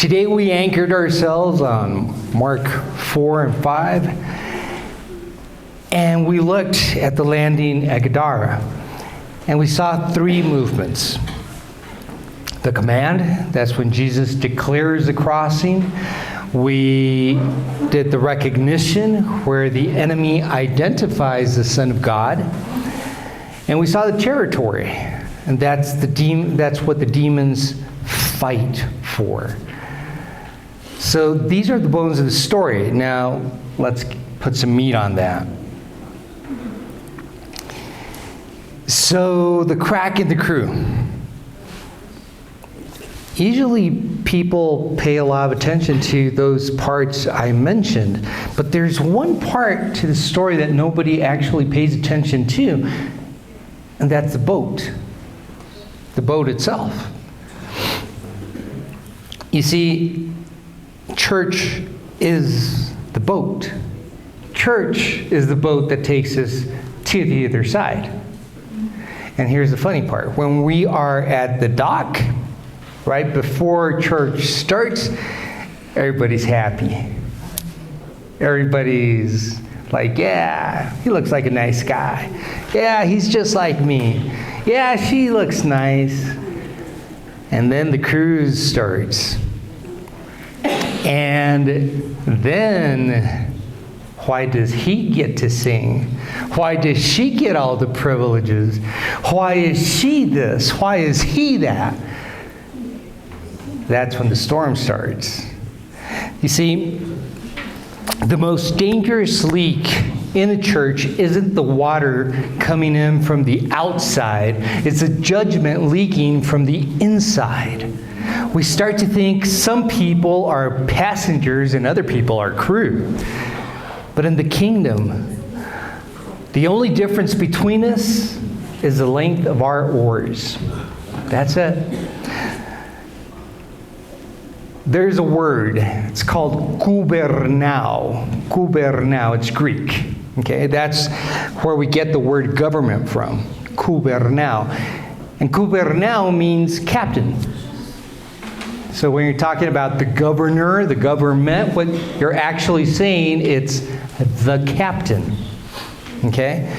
Today we anchored ourselves on Mark 4 and 5, and we looked at the landing at Gadara, and we saw three movements. The command, that's when Jesus declares the crossing. We did the recognition, where the enemy identifies the Son of God. And we saw the territory, and that's what the demons fight for. So these are the bones of the story. Now, let's put some meat on that. So, the crack in the crew. Usually people pay a lot of attention to those parts I mentioned, but there's one part to the story that nobody actually pays attention to, and that's the boat itself. You see, church is the boat. Church is the boat that takes us to the other side. And here's the funny part. When we are at the dock, right before church starts, everybody's happy. Everybody's like, yeah, he looks like a nice guy. Yeah, he's just like me. Yeah, she looks nice. And then the cruise starts. And then, why does he get to sing? Why does she get all the privileges? Why is she this? Why is he that? That's when the storm starts. You see, the most dangerous leak in a church isn't the water coming in from the outside. It's a judgment leaking from the inside. We start to think some people are passengers and other people are crew. But in the kingdom, the only difference between us is the length of our oars. That's it. There's a word. It's called gubernao. Gubernao, it's Greek. Okay, that's where we get the word government from. Gubernao. And gubernao means captain. So when you're talking about the governor, the government, what you're actually saying, it's the captain. Okay?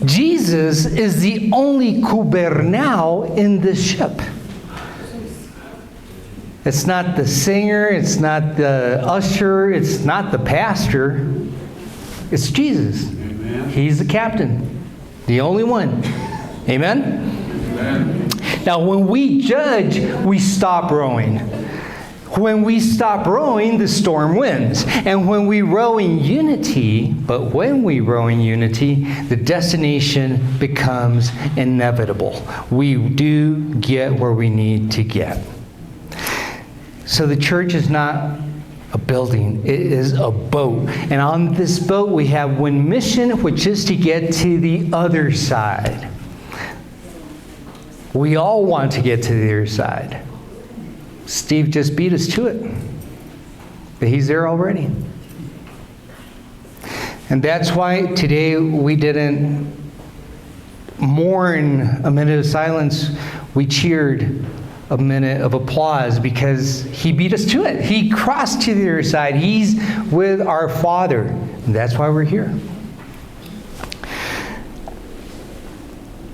Jesus is the only gubernao in this ship. It's not the singer, it's not the usher, it's not the pastor. It's Jesus. Amen. He's the captain. The only one. Amen? Amen. Now, when we judge, we stop rowing. When we stop rowing, the storm wins. And when we row in unity, the destination becomes inevitable. We do get where we need to get. So the church is not a building, it is a boat. And on this boat we have one mission, which is to get to the other side. We all want to get to the other side. Steve just beat us to it. But he's there already. And that's why today we didn't mourn a minute of silence. We cheered a minute of applause because he beat us to it. He crossed to the other side. He's with our Father. And that's why we're here.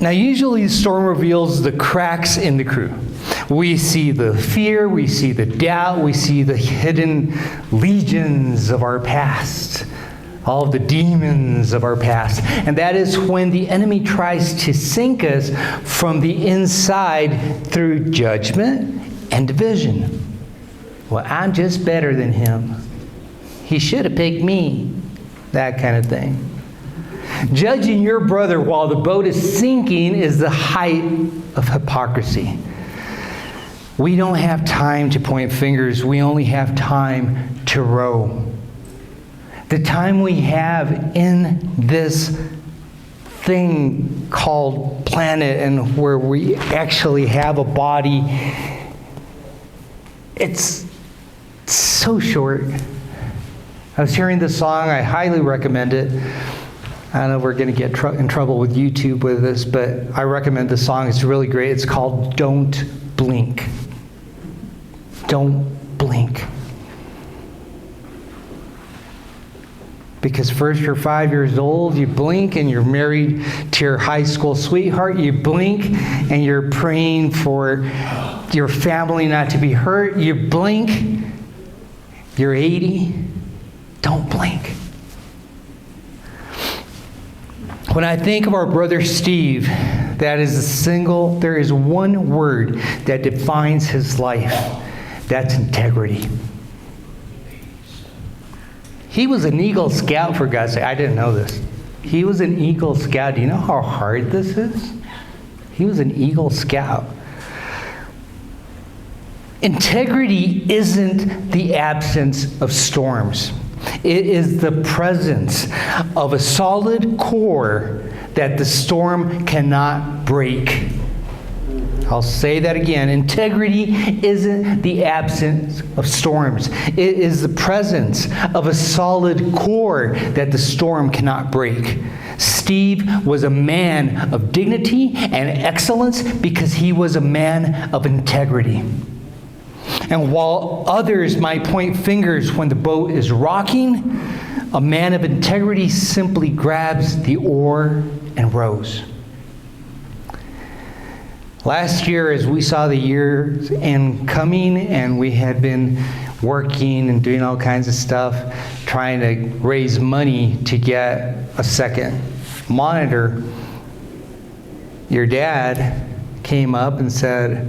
Now, usually the storm reveals the cracks in the crew. We see the fear, we see the doubt, we see the hidden legions of our past, all of the demons of our past. And that is when the enemy tries to sink us from the inside through judgment and division. Well, I'm just better than him. He should have picked me. That kind of thing. Judging your brother while the boat is sinking is the height of hypocrisy. We don't have time to point fingers. We only have time to row. The time we have in this thing called planet and where we actually have a body, it's so short. I was hearing this song. I highly recommend it. I don't know if we're going to get in trouble with YouTube with this, but I recommend the song. It's really great. It's called Don't Blink. Don't blink. Because first you're 5 years old, you blink, and you're married to your high school sweetheart. You blink, and you're praying for your family not to be hurt. You blink, you're 80. Don't blink. When I think of our brother Steve, there is one word that defines his life. That's integrity. He was an Eagle Scout, for God's sake. I didn't know this. He was an Eagle Scout. Do you know how hard this is? He was an Eagle Scout. Integrity isn't the absence of storms. It is the presence of a solid core that the storm cannot break. I'll say that again. Integrity isn't the absence of storms. It is the presence of a solid core that the storm cannot break. Steve was a man of dignity and excellence because he was a man of integrity. And while others might point fingers when the boat is rocking, a man of integrity simply grabs the oar and rows. Last year, as we saw the year's end coming, and we had been working and doing all kinds of stuff, trying to raise money to get a second monitor, your dad came up and said,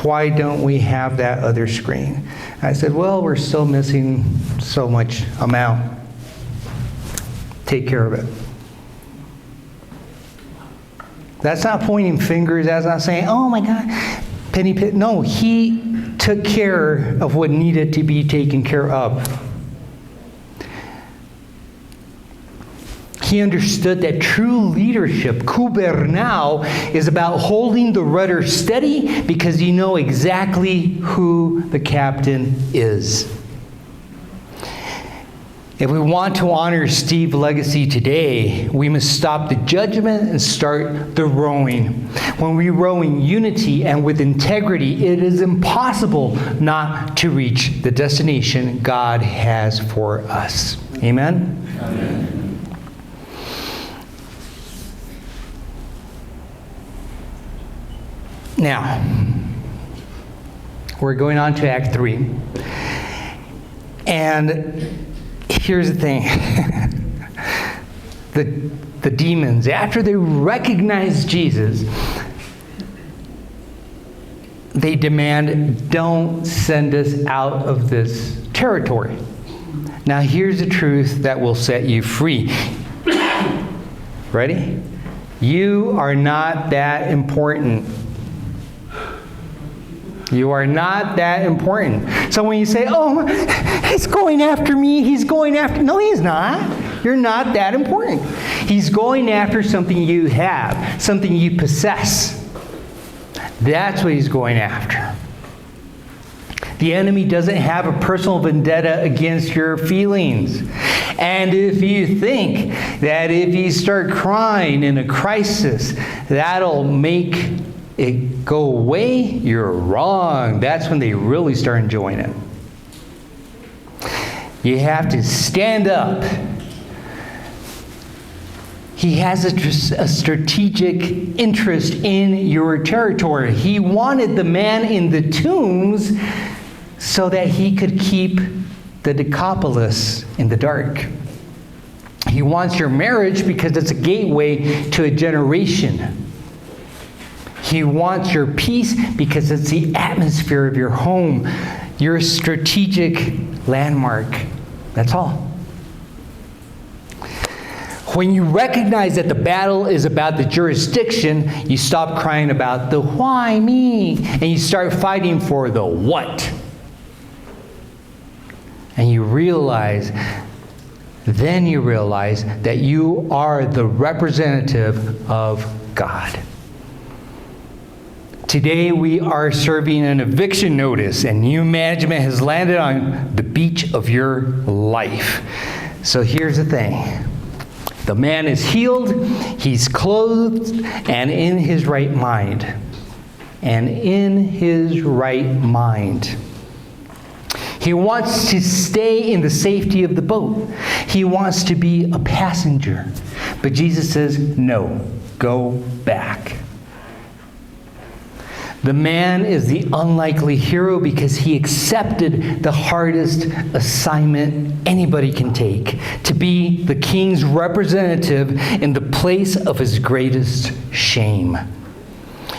"Why don't we have that other screen?" I said, "Well, we're still missing so much amount. Take care of it." That's not pointing fingers. That's not saying, "Oh my God, penny pit." No, he took care of what needed to be taken care of. He understood that true leadership, kubernao, is about holding the rudder steady because you know exactly who the captain is. If we want to honor Steve's legacy today, we must stop the judgment and start the rowing. When we row in unity and with integrity, it is impossible not to reach the destination God has for us. Amen? Amen. Now, we're going on to Act 3. And here's the thing. the demons, after they recognize Jesus, they demand, "Don't send us out of this territory." Now here's the truth that will set you free. Ready? You are not that important. You are not that important. So when you say, "Oh, he's going after me, he's going after..." No, he's not. You're not that important. He's going after something you have, something you possess. That's what he's going after. The enemy doesn't have a personal vendetta against your feelings. And if you think that if you start crying in a crisis, that'll make it go away, you're wrong. That's when they really start enjoying it. You have to stand up. He has a strategic interest in your territory. He wanted the man in the tombs so that he could keep the Decapolis in the dark. He wants your marriage because it's a gateway to a generation. He wants your peace because it's the atmosphere of your home, your strategic landmark. That's all. When you recognize that the battle is about the jurisdiction, you stop crying about the why me, and you start fighting for the what. And you realize that you are the representative of God. Today we are serving an eviction notice, and new management has landed on the beach of your life. So here's the thing. The man is healed, he's clothed, and in his right mind. And in his right mind. He wants to stay in the safety of the boat. He wants to be a passenger. But Jesus says, no, go back. The man is the unlikely hero because he accepted the hardest assignment anybody can take, to be the king's representative in the place of his greatest shame.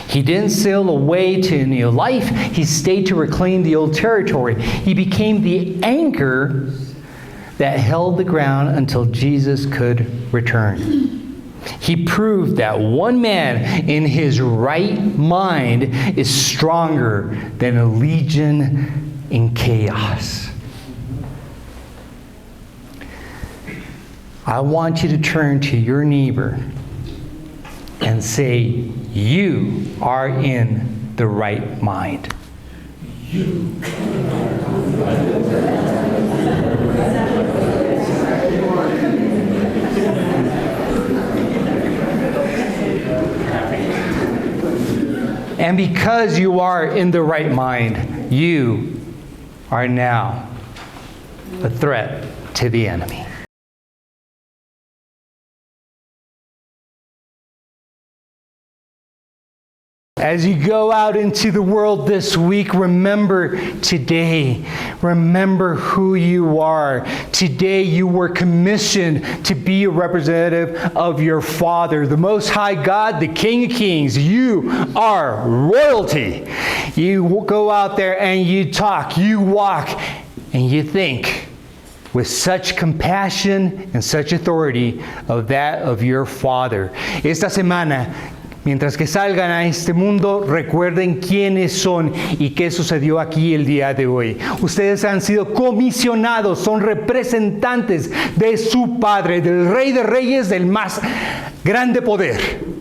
He didn't sail away to a new life. He stayed to reclaim the old territory. He became the anchor that held the ground until Jesus could return. He proved that one man in his right mind is stronger than a legion in chaos. I want you to turn to your neighbor and say, you are in the right mind. And because you are in the right mind, you are now a threat to the enemy. As you go out into the world this week, remember today. Remember who you are. Today you were commissioned to be a representative of your Father, the Most High God, the King of Kings. You are royalty. You go out there and you talk, you walk, and you think with such compassion and such authority of that of your Father. Esta semana, mientras que salgan a este mundo, recuerden quiénes son y qué sucedió aquí el día de hoy. Ustedes han sido comisionados, son representantes de su Padre, del Rey de Reyes, del más grande poder.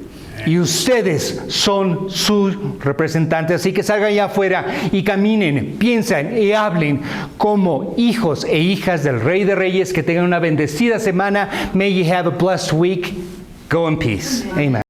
Y ustedes son sus representantes. Así que salgan allá afuera y caminen, piensen y hablen como hijos e hijas del Rey de Reyes. Que tengan una bendecida semana. May you have a blessed week. Go in peace. Amen.